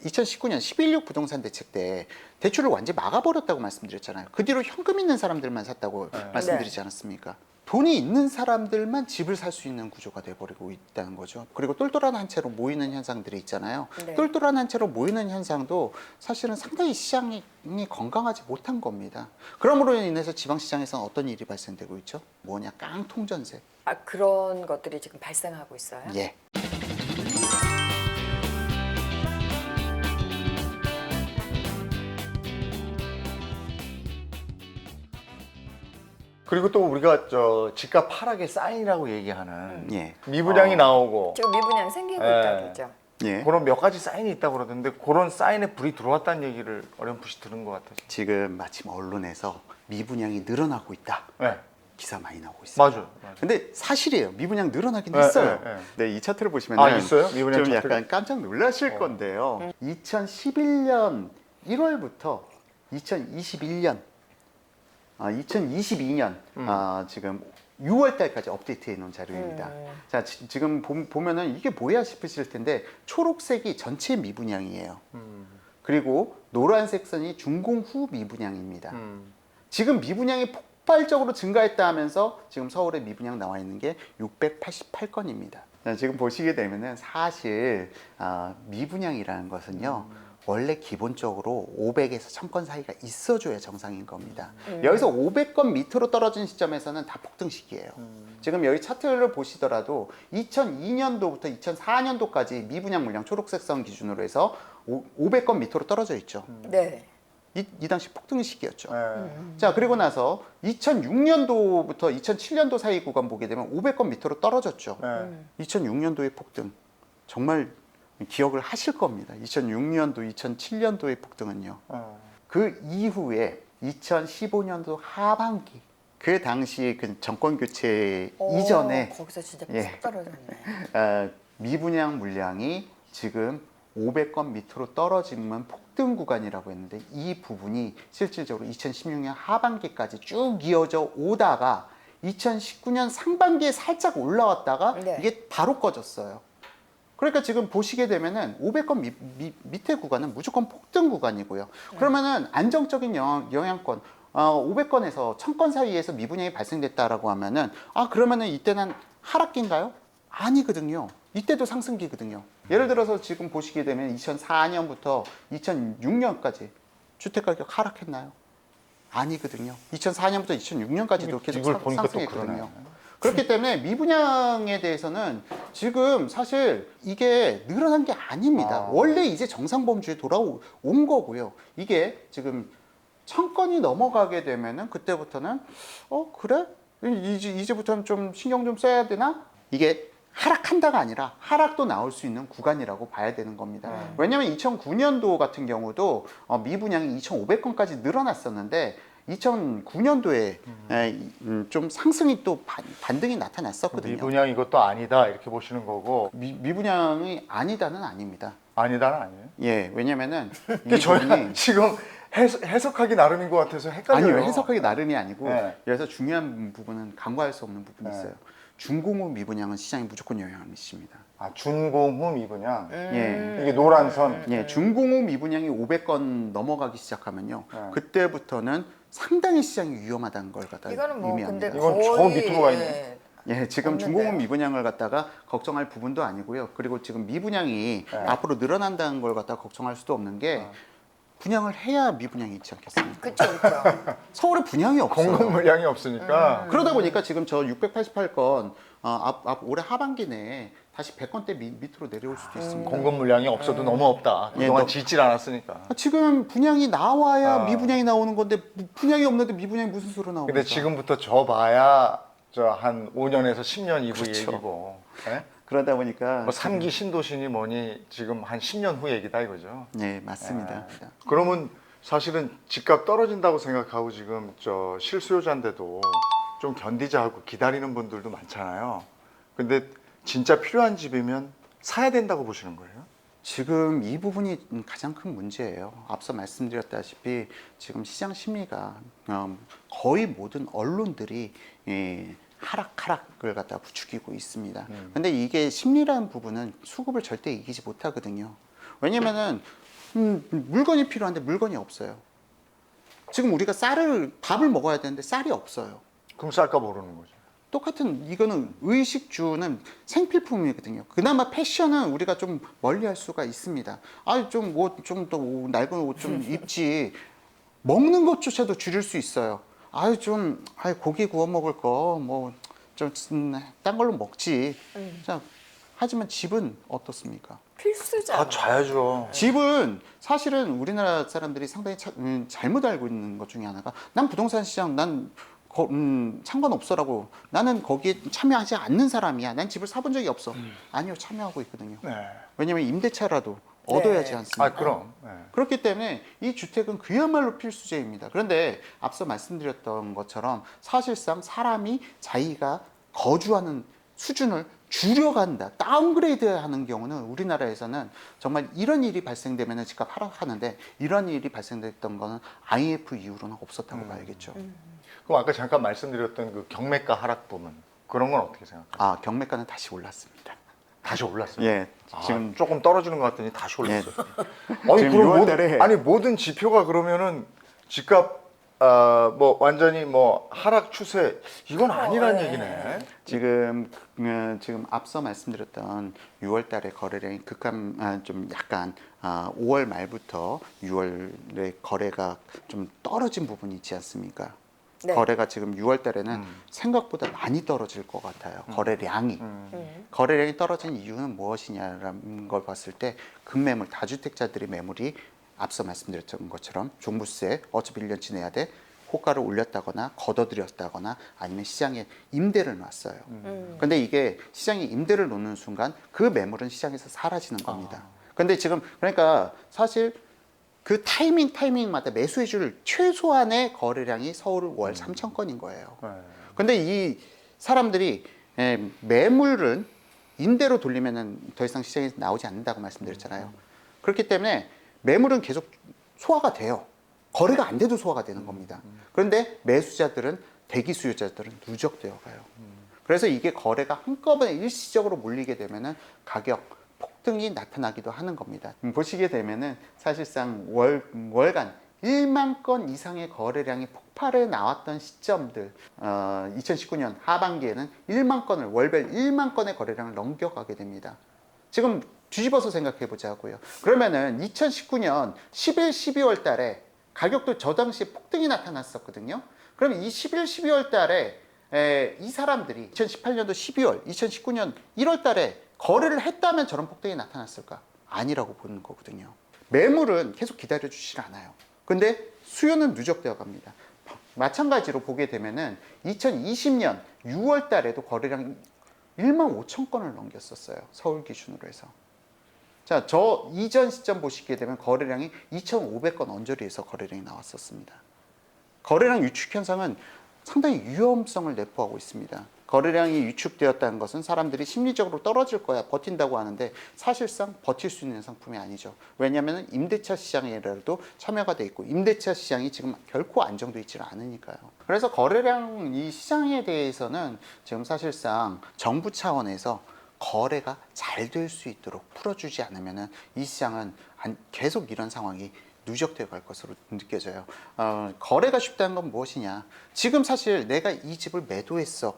2019년 11.6 부동산 대책 때 대출을 완전히 막아버렸다고 말씀드렸잖아요. 그 뒤로 현금 있는 사람들만 샀다고 말씀드리지 않았습니까? 돈이 있는 사람들만 집을 살 수 있는 구조가 돼버리고 있다는 거죠. 그리고 똘똘한 한 채로 모이는 현상들이 있잖아요. 네. 똘똘한 한 채로 모이는 현상도 사실은 상당히 시장이 건강하지 못한 겁니다. 그러므로 인해서 지방시장에서는 어떤 일이 발생되고 있죠? 뭐냐, 깡통전세. 아, 그런 것들이 지금 발생하고 있어요? 예. 그리고 또 우리가 저 집값 하락의 사인이라고 얘기하는 예. 미분양이 나오고 지금 미분양 생기고 예. 있다고 그러죠? 예. 그런 몇 가지 사인이 있다고 그러던데 그런 사인에 불이 들어왔다는 얘기를 어렴풋이 들은 것 같아서. 지금 마침 언론에서 미분양이 늘어나고 있다. 네. 기사 많이 나오고 있습니다. 맞아요. 근데 사실이에요. 미분양 늘어나긴 네, 했어요. 네, 네. 네, 이 차트를 보시면 아, 있어요? 미분양 좀 차트가? 약간 깜짝 놀라실 건데요. 2011년 1월부터 2021년 2022년 지금 6월 달까지 업데이트해 놓은 자료입니다. 자, 지금 보면은 이게 뭐야 싶으실 텐데 초록색이 전체 미분양이에요. 그리고 노란색 선이 준공 후 미분양입니다. 지금 미분양이 폭발적으로 증가했다 하면서 지금 서울에 미분양 나와 있는 게 688건입니다. 지금 보시게 되면은 사실 미분양이라는 것은요. 원래 기본적으로 500에서 1000건 사이가 있어줘야 정상인 겁니다. 여기서 500건 밑으로 떨어진 시점에서는 다 폭등 시기예요. 지금 여기 차트를 보시더라도 2002년도부터 2004년도까지 미분양 물량 초록색 선 기준으로 해서 500건 밑으로 떨어져 있죠. 네. 이 당시 폭등 시기였죠. 네. 자, 그리고 나서 2006년도부터 2007년도 사이 구간 보게 되면 500건 밑으로 떨어졌죠. 네. 2006년도의 폭등 정말 기억을 하실 겁니다. 2006년도, 2007년도의 폭등은요. 그 이후에 2015년도 하반기 그 당시 그 정권 교체 이전에 거기서 진짜 예. 푹 떨어졌네. 미분양 물량이 지금 500건 밑으로 떨어지면 폭등 구간이라고 했는데 이 부분이 실질적으로 2016년 하반기까지 쭉 이어져 오다가 2019년 상반기에 살짝 올라왔다가 네. 이게 바로 꺼졌어요. 그러니까 지금 보시게 되면은 500건 밑에 구간은 무조건 폭등 구간이고요. 그러면은 안정적인 영향권 500건에서 1000건 사이에서 미분양이 발생됐다라고 하면은 그러면은 이때는 하락기인가요? 아니거든요. 이때도 상승기거든요. 예를 들어서 지금 보시게 되면 2004년부터 2006년까지 주택가격 하락했나요? 아니거든요. 2004년부터 2006년까지도 계속 이걸 보니까 또 상승했거든요. 그러네. 그렇기 때문에 미분양에 대해서는 지금 사실 이게 늘어난 게 아닙니다. 원래 이제 정상범주에 돌아온 거고요. 이게 지금 1000건이 넘어가게 되면은 그때부터는 그래? 이제부터는 좀 신경 좀 써야 되나? 이게 하락한다가 아니라 하락도 나올 수 있는 구간이라고 봐야 되는 겁니다. 왜냐하면 2009년도 같은 경우도 미분양이 2,500건까지 늘어났었는데 2009년도에 좀 상승이 또 반등이 나타났었거든요. 미분양 이것도 아니다 이렇게 보시는 거고. 미분양이 아니다는 아닙니다. 아니다는 아니에요. 예, 왜냐면은 근데 이 저희는 부분이 지금 해석하기 나름인 것 같아서 헷갈려요. 아니요, 해석하기 나름이 아니고 네. 여기서 중요한 부분은 간과할 수 없는 부분이 네. 있어요. 준공 후 미분양은 시장에 무조건 영향을 미칩니다. 준공 후 미분양. 예. 이게 노란 선. 예, 준공 후 미분양이 500건 넘어가기 시작하면요. 네. 그때부터는 상당히 시장이 위험하다는 걸 갖다 이거는 뭐 근데 의미합니다. 이건 저 거의 밑으로 가 있네. 예, 지금 없는데요? 준공 후 미분양을 갖다가 걱정할 부분도 아니고요. 그리고 지금 미분양이 네. 앞으로 늘어난다는 걸 갖다가 걱정할 수도 없는 게 분양을 해야 미분양이 있지 않겠습니까? 그렇죠, 그렇죠. 서울에 분양이 없어요. 공급 물량이 없으니까. 그러다 보니까 지금 저 688건 올해 하반기 내에 다시 100건대 밑으로 내려올 수도 있습니다. 공급 물량이 없어도 너무 없다. 예, 그동안 짓질 않았으니까. 지금 분양이 나와야 미분양이 나오는 건데 분양이 없는데 미분양이 무슨 수로 나옵니까? 근데 지금부터 저 봐야 저 한 5년에서 10년 이후 그렇죠. 얘기고. 예? 그러다 보니까 뭐 3기 신도시니 뭐니 지금 한 10년 후 얘기다 이거죠. 네, 맞습니다. 그러면 사실은 집값 떨어진다고 생각하고 지금 저 실수요자인데도 좀 견디자 하고 기다리는 분들도 많잖아요. 근데 진짜 필요한 집이면 사야 된다고 보시는 거예요? 지금 이 부분이 가장 큰 문제예요. 앞서 말씀드렸다시피 지금 시장 심리가 거의 모든 언론들이 하락을 갖다 부추기고 있습니다. 근데 이게 심리라는 부분은 수급을 절대 이기지 못하거든요. 왜냐면은 물건이 필요한데 물건이 없어요. 지금 우리가 밥을 먹어야 되는데 쌀이 없어요. 그럼 쌀까 모르는 거죠. 똑같은 이거는 의식주는 생필품이거든요. 그나마 패션은 우리가 좀 멀리할 수가 있습니다. 좀 좀 더 낡은 옷 좀 입지. 먹는 것조차도 줄일 수 있어요. 고기 구워 먹을 거 뭐 좀 딴 걸로 먹지. 자, 하지만 집은 어떻습니까? 필수잖아. 자야죠. 집은 사실은 우리나라 사람들이 상당히 잘못 알고 있는 것 중에 하나가 난 부동산 시장 상관없어라고 나는 거기에 참여하지 않는 사람이야. 난 집을 사본 적이 없어. 아니요, 참여하고 있거든요. 네. 왜냐면 임대차라도 네. 얻어야지 않습니까? 그럼. 네. 그렇기 때문에 이 주택은 그야말로 필수제입니다. 그런데 앞서 말씀드렸던 것처럼 사실상 사람이 자기가 거주하는 수준을 줄여간다, 다운그레이드 하는 경우는 우리나라에서는 정말 이런 일이 발생되면 집값 하락하는데 이런 일이 발생됐던 거는 IMF 이후로는 없었다고 봐야겠죠. 그럼 아까 잠깐 말씀드렸던 그 경매가 하락 부분 그런 건 어떻게 생각하세요? 경매가는 다시 올랐습니다. 다시 올랐어요. 예, 지금 조금 떨어지는 것 같더니 다시 올랐어요. 지금 6월 달에 모든 지표가 그러면은 집값 뭐 완전히 뭐 하락 추세 이건 아니란 네. 얘기네. 지금 앞서 말씀드렸던 6월달에 거래량이 좀 약간 5월 말부터 6월에 거래가 좀 떨어진 부분이 있지 않습니까? 네. 거래가 지금 6월달에는 생각보다 많이 떨어질 것 같아요. 거래량이. 거래량이 떨어진 이유는 무엇이냐라는 걸 봤을 때 급매물, 다주택자들의 매물이 앞서 말씀드렸던 것처럼 종부세 어차피 1년치 내야 돼. 호가를 올렸다거나 걷어들였다거나 아니면 시장에 임대를 놨어요. 근데 이게 시장에 임대를 놓는 순간 그 매물은 시장에서 사라지는 겁니다. 근데 지금 그러니까 사실 그 타이밍마다 매수해 줄 최소한의 거래량이 서울 월 3천 건인 거예요. 근데 이 사람들이 매물은 임대로 돌리면은 더 이상 시장에서 나오지 않는다고 말씀드렸잖아요. 그렇기 때문에 매물은 계속 소화가 돼요. 거래가 안 돼도 소화가 되는 겁니다. 그런데 매수자들은 대기 수요자들은 누적되어 가요. 그래서 이게 거래가 한꺼번에 일시적으로 몰리게 되면은 가격 폭등이 나타나기도 하는 겁니다. 보시게 되면은 사실상 월간 1만 건 이상의 거래량이 폭발해 나왔던 시점들 2019년 하반기에는 1만 건을 월별 1만 건의 거래량을 넘겨가게 됩니다. 지금 뒤집어서 생각해 보자고요. 그러면은 2019년 12월 달에 가격도 저 당시에 폭등이 나타났었거든요. 그럼 이 12월 달에 이 사람들이 2018년도 12월, 2019년 1월 달에 거래를 했다면 저런 폭등이 나타났을까? 아니라고 보는 거거든요. 매물은 계속 기다려 주질 않아요. 근데 수요는 누적되어 갑니다. 마찬가지로 보게 되면은 2020년 6월 달에도 거래량 1만 5천 건을 넘겼었어요. 서울 기준으로 해서. 자, 저 이전 시점 보시게 되면 거래량이 2,500건 언저리에서 거래량이 나왔었습니다. 거래량 위축 현상은 상당히 위험성을 내포하고 있습니다. 거래량이 위축되었다는 것은 사람들이 심리적으로 떨어질 거야 버틴다고 하는데 사실상 버틸 수 있는 상품이 아니죠. 왜냐하면 임대차 시장이라도 참여가 돼 있고 임대차 시장이 지금 결코 안정돼 있지 않으니까요. 그래서 거래량 이 시장에 대해서는 지금 사실상 정부 차원에서 거래가 잘 될 수 있도록 풀어주지 않으면 이 시장은 계속 이런 상황이 누적되어 갈 것으로 느껴져요. 거래가 쉽다는 건 무엇이냐? 지금 사실 내가 이 집을 매도했어.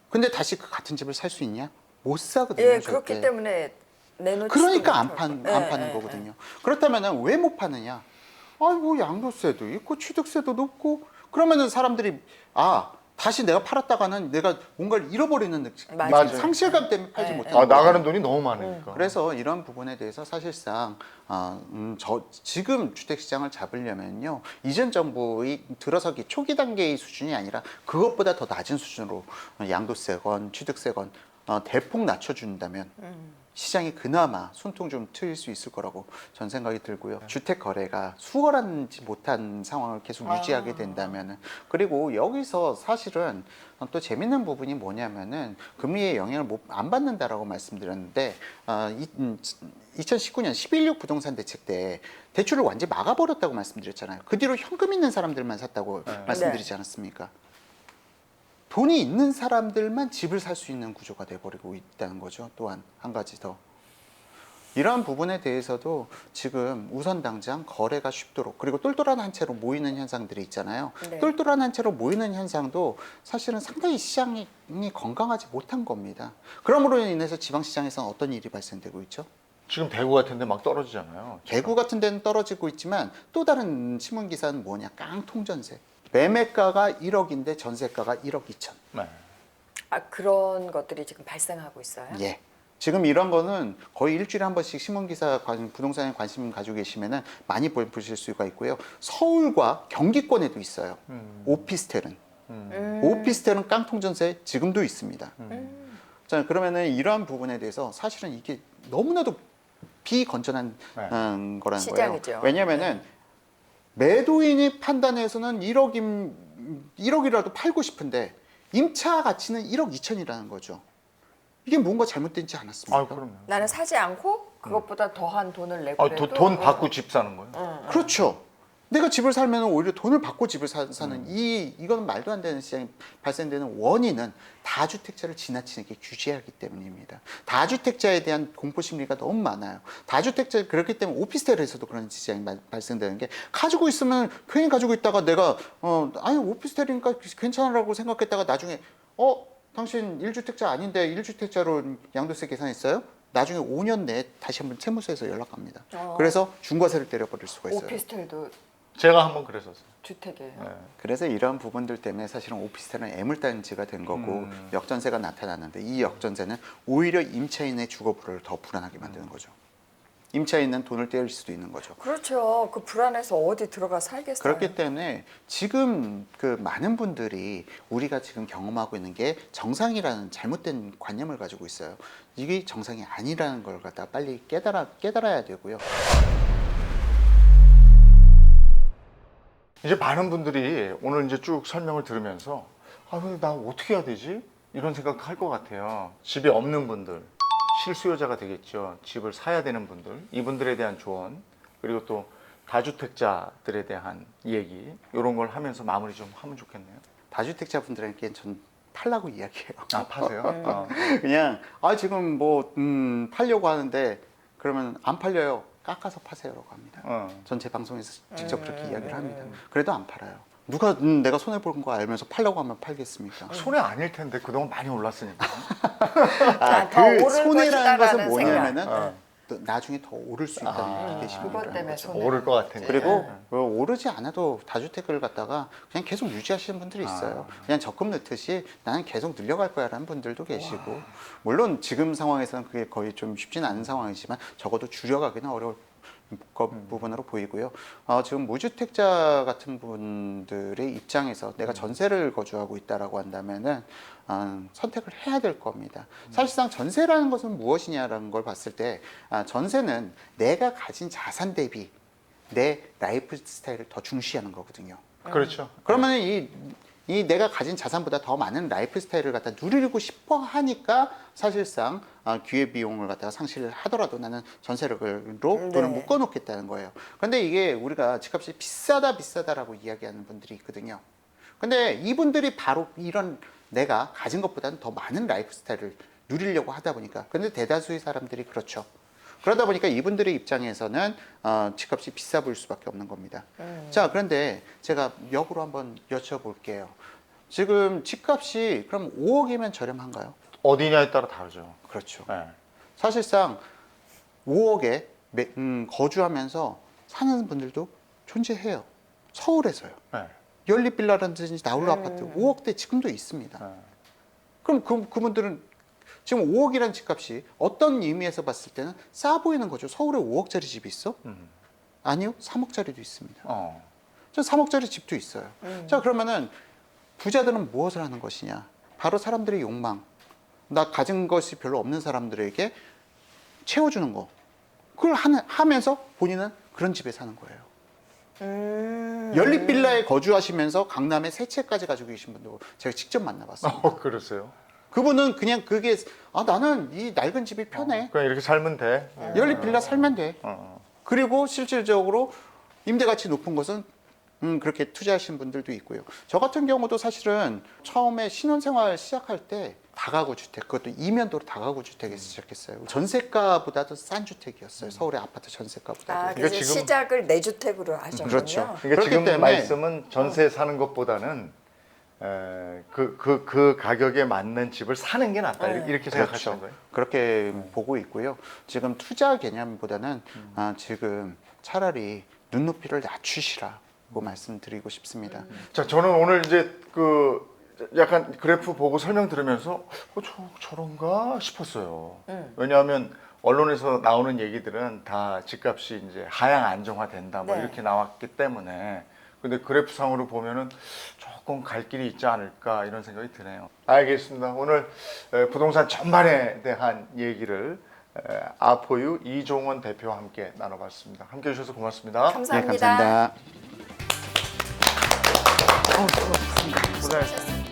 근데 다시 그 같은 집을 살 수 있냐? 못 사거든요. 예, 절대. 그렇기 때문에 내놓지 그러니까 안 파는 거거든요. 그렇다면 왜 못 파느냐? 아이고 양도세도 있고 취득세도 높고 그러면은 사람들이 다시 내가 팔았다가는 내가 뭔가를 잃어버리는 느낌, 맞아요. 상실감 때문에 팔지 네. 못하는 거예요. 나가는 돈이 너무 많으니까. 그래서 이런 부분에 대해서 사실상 지금 주택시장을 잡으려면요 이전 정부의 들어서기 초기 단계의 수준이 아니라 그것보다 더 낮은 수준으로 양도세건 취득세건 대폭 낮춰준다면 시장이 그나마 숨통 좀 트일 수 있을 거라고 전 생각이 들고요. 주택 거래가 수월하지 못한 상황을 계속 유지하게 된다면은 그리고 여기서 사실은 또 재밌는 부분이 뭐냐면은 금리의 영향을 안 받는다라고 말씀드렸는데 2019년 11.6 부동산 대책 때 대출을 완전히 막아버렸다고 말씀드렸잖아요. 그 뒤로 현금 있는 사람들만 샀다고 말씀드리지 않았습니까? 돈이 있는 사람들만 집을 살 수 있는 구조가 돼버리고 있다는 거죠. 또한 한 가지 더. 이러한 부분에 대해서도 지금 우선 당장 거래가 쉽도록, 그리고 똘똘한 한 채로 모이는 현상들이 있잖아요. 네. 똘똘한 한 채로 모이는 현상도 사실은 상당히 시장이 건강하지 못한 겁니다. 그러므로 인해서 지방시장에서는 어떤 일이 발생되고 있죠? 지금 대구 같은데 막 떨어지잖아요. 대구 같은 데는 떨어지고 있지만 또 다른 신문 기사는 뭐냐? 깡통전세. 매매가가 1억인데 전세가가 1억 2천. 네. 아, 그런 것들이 지금 발생하고 있어요? 예. 지금 이런 거는 거의 일주일에 한 번씩 신문 기사 부동산에 관심 가지고 계시면은 많이 보실 수가 있고요. 서울과 경기권에도 있어요. 오피스텔은. 오피스텔은 깡통 전세 지금도 있습니다. 자, 그러면은 이러한 부분에 대해서 사실은 이게 너무나도 비건전한 네. 거라는 거예요. 시장이죠. 왜냐면은 매도인이 판단해서는 1억이라도 팔고 싶은데 임차 가치는 1억 2천이라는 거죠. 이게 뭔가 잘못되지 않았습니까? 아, 그럼요. 나는 사지 않고 그것보다 더한 돈을 내고 아, 돈 받고 집 사는 거예요? 그렇죠. 내가 집을 살면 오히려 돈을 받고 집을 사는 이거는 말도 안 되는 시장이 발생되는 원인은 다주택자를 지나치게 규제하기 때문입니다. 다주택자에 대한 공포 심리가 너무 많아요. 다주택자 그렇기 때문에 오피스텔에서도 그런 시장이 발생되는 게 가지고 있으면 괜히 가지고 있다가 내가 아니 오피스텔이니까 괜찮으라고 생각했다가 나중에 당신 1주택자 아닌데 1주택자로 양도세 계산했어요? 나중에 5년 내에 다시 한번 세무서에서 연락합니다. 그래서 중과세를 때려버릴 수가 있어요. 오피스텔도 제가 한번 그랬었어요. 주택이에요. 네. 그래서 이러한 부분들 때문에 사실은 오피스텔은 애물단지가 된 거고 역전세가 나타났는데 이 역전세는 오히려 임차인의 주거 불안을 더 불안하게 만드는 거죠. 임차인은 돈을 떼일 수도 있는 거죠. 그렇죠. 그 불안해서 어디 들어가 살겠어요. 그렇기 때문에 지금 그 많은 분들이 우리가 지금 경험하고 있는 게 정상이라는 잘못된 관념을 가지고 있어요. 이게 정상이 아니라는 걸 갖다 빨리 깨달아야 되고요. 이제 많은 분들이 오늘 이제 쭉 설명을 들으면서 근데 나 어떻게 해야 되지? 이런 생각할 것 같아요. 집이 없는 분들, 실수요자가 되겠죠. 집을 사야 되는 분들, 이분들에 대한 조언, 그리고 또 다주택자들에 대한 얘기, 이런 걸 하면서 마무리 좀 하면 좋겠네요. 다주택자분들에게 전 팔라고 이야기해요. 아, 파세요? 그냥 지금 팔려고 하는데 그러면 안 팔려요. 깎아서 파세요라고 합니다. 전 제 방송에서 직접 그렇게 이야기를 합니다. 그래도 안 팔아요. 누가 내가 손해 본 거 알면서 팔려고 하면 팔겠습니까? 손해 아닐 텐데 그동안 많이 올랐으니까. 더 오를 손해라는 것은 것이다라는 뭐냐면은 또 나중에 더 오를 수 있다는 게 그것 때문에 거죠. 손해. 오를 것 같으니까. 그리고 오르지 않아도 다주택을 갖다가 그냥 계속 유지하시는 분들이 있어요. 그냥 적금 넣듯이 나는 계속 늘려갈 거야라는 분들도 계시고, 물론 지금 상황에서는 그게 거의 좀 쉽지는 않은 상황이지만 적어도 줄여가기는 어려울 부분으로 보이고요. 지금 무주택자 같은 분들의 입장에서 내가 전세를 거주하고 있다라고 한다면은 선택을 해야 될 겁니다. 사실상 전세라는 것은 무엇이냐라는 걸 봤을 때 전세는 내가 가진 자산 대비 내 라이프 스타일을 더 중시하는 거거든요. 그렇죠. 그러면 이 내가 가진 자산보다 더 많은 라이프 스타일을 갖다 누리고 싶어 하니까 사실상 기회 비용을 갖다가 상실을 하더라도 나는 전세로 돈을 묶어 놓겠다는 거예요. 근데 이게 우리가 집값이 비싸다라고 이야기하는 분들이 있거든요. 근데 이분들이 바로 이런 내가 가진 것보다는 더 많은 라이프 스타일을 누리려고 하다 보니까, 근데 대다수의 사람들이 그렇죠. 그러다 보니까 이분들의 입장에서는 집값이 비싸 보일 수밖에 없는 겁니다. 자, 그런데 제가 역으로 한번 여쭤볼게요. 지금 집값이 그럼 5억이면 저렴한가요? 어디냐에 따라 다르죠. 그렇죠. 네. 사실상 5억에 거주하면서 사는 분들도 존재해요. 서울에서요. 네. 연립빌라라든지 나홀로 아파트 5억대 지금도 있습니다. 네. 그럼 그분들은 지금 5억이라는 집값이 어떤 의미에서 봤을 때는 싸 보이는 거죠. 서울에 5억짜리 집이 있어? 아니요, 3억짜리도 있습니다. 저 3억짜리 집도 있어요. 자, 그러면은 부자들은 무엇을 하는 것이냐? 바로 사람들의 욕망. 나 가진 것이 별로 없는 사람들에게 채워주는 거. 그걸 하면서 본인은 그런 집에 사는 거예요. 연립빌라에 거주하시면서 강남에 세 채까지 가지고 계신 분도 제가 직접 만나봤습니다. 그러세요? 그분은 그냥 그게 나는 이 낡은 집이 편해. 그냥 이렇게 살면 돼. 연립빌라 살면 돼. 그리고 실질적으로 임대가치 높은 것은 그렇게 투자하신 분들도 있고요. 저 같은 경우도 사실은 처음에 신혼생활 시작할 때 다가구 주택, 그것도 이면도로 다가구 주택에서 시작했어요. 전세가보다도 싼 주택이었어요. 서울의 아파트 전세가보다도. 아, 그러니까 그래서 지금- 시작을 내 주택으로 하셨군요. 그렇죠. 그러니까 그렇기 지금 때문에- 말씀은 전세 사는 것보다는 그 가격에 맞는 집을 사는 게 낫다 이렇게 생각하시는 거예요? 그렇게 보고 있고요. 지금 투자 개념보다는 지금 차라리 눈높이를 낮추시라고 말씀드리고 싶습니다. 자, 저는 오늘 이제 그 약간 그래프 보고 설명 들으면서 저런가 싶었어요. 왜냐하면 언론에서 나오는 얘기들은 다 집값이 이제 하향 안정화된다 뭐 네. 이렇게 나왔기 때문에 근데 그래프상으로 보면은 조금 갈 길이 있지 않을까 이런 생각이 드네요. 알겠습니다. 오늘 부동산 전반에 대한 얘기를 아포유 이종원 대표와 함께 나눠봤습니다. 함께 해주셔서 고맙습니다. 감사합니다. 네, 감사합니다. 고생하셨습니다.